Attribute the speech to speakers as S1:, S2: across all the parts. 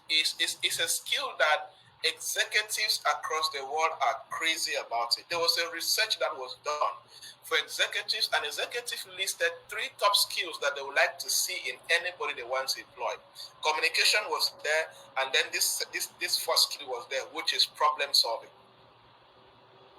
S1: is a skill that executives across the world are crazy about it. There was a research that was done for executives, and executives listed 3 top skills that they would like to see in anybody they want to employ. Communication was there, and then this first skill was there, which is problem solving.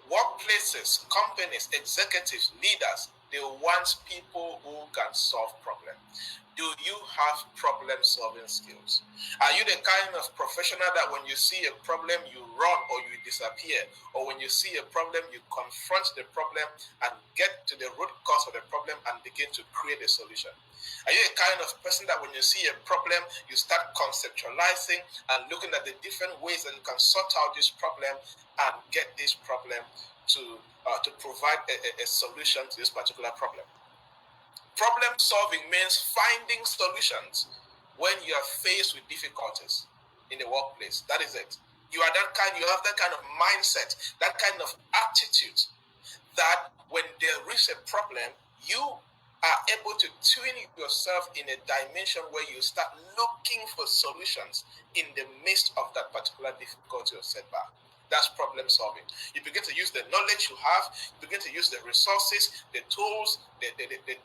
S1: Workplaces, companies, executives, leaders, they want people who can solve problems. Do you have problem-solving skills? Are you the kind of professional that when you see a problem, you run or you disappear? Or when you see a problem, you confront the problem and get to the root cause of the problem and begin to create a solution? Are you a kind of person that when you see a problem, you start conceptualizing and looking at the different ways that you can sort out this problem and get this problem to provide a solution to this particular problem? Problem solving means finding solutions when you are faced with difficulties in the workplace. That is it. You have that kind of mindset, that kind of attitude that when there is a problem, you are able to tune yourself in a dimension where you start looking for solutions in the midst of that particular difficulty or setback. That's problem solving. You begin to use the knowledge you have, you begin to use the resources, the tools, the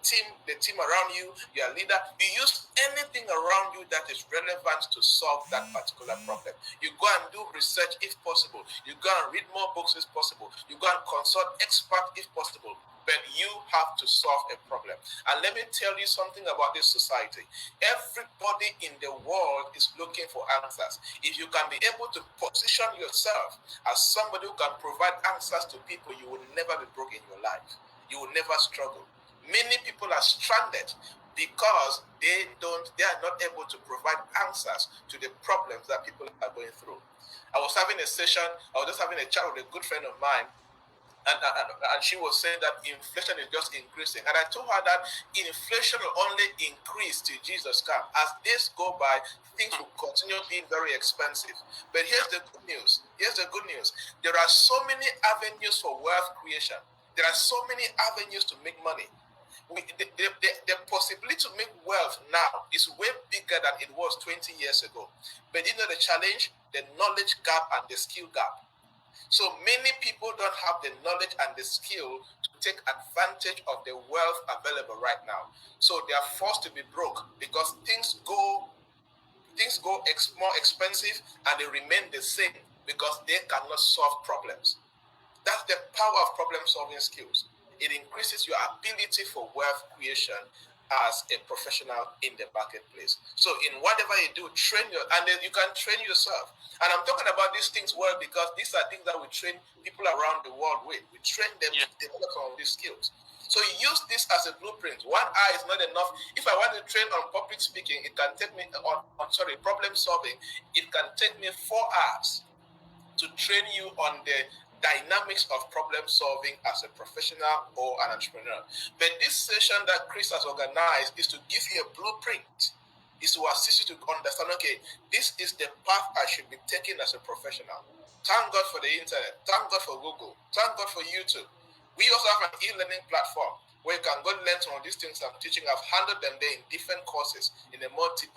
S1: team around you, your leader. You use anything around you that is relevant to solve that particular problem. You go and do research if possible. You go and read more books if possible. You go and consult experts if possible. But you have to solve a problem. And let me tell you something about this society. Everybody in the world is looking for answers. If you can be able to position yourself as somebody who can provide answers to people, you will never be broke in your life. You will never struggle. Many people are stranded because they are not able to provide answers to the problems that people are going through. I was just having a chat with a good friend of mine, and she was saying that inflation is just increasing. And I told her that inflation will only increase till Jesus comes. As days go by, things will continue being very expensive. But here's the good news. There are so many avenues for wealth creation. There are so many avenues to make money. The possibility to make wealth now is way bigger than it was 20 years ago. But you know the challenge? The knowledge gap and the skill gap. So many people don't have the knowledge and the skill to take advantage of the wealth available right now. So they are forced to be broke because things go more expensive and they remain the same because they cannot solve problems. That's the power of problem-solving skills. It increases your ability for wealth creation as a professional in the marketplace. So in whatever you do, and then you can train yourself. And I'm talking about these things well because these are things that we train people around the world with. We train them to develop some of these skills. So use this as a blueprint. 1 hour is not enough. If I want to train on public speaking, it can take me problem solving. It can take me 4 hours to train you on the dynamics of problem solving as a professional or an entrepreneur. But this session that Chris has organized is to give you a blueprint, is to assist you to understand, okay, this is the path I should be taking as a professional. Thank God for the internet. Thank God for Google. Thank God for YouTube. We also have an e-learning platform where you can go learn some of these things I'm teaching. I've handled them there in different courses in a multi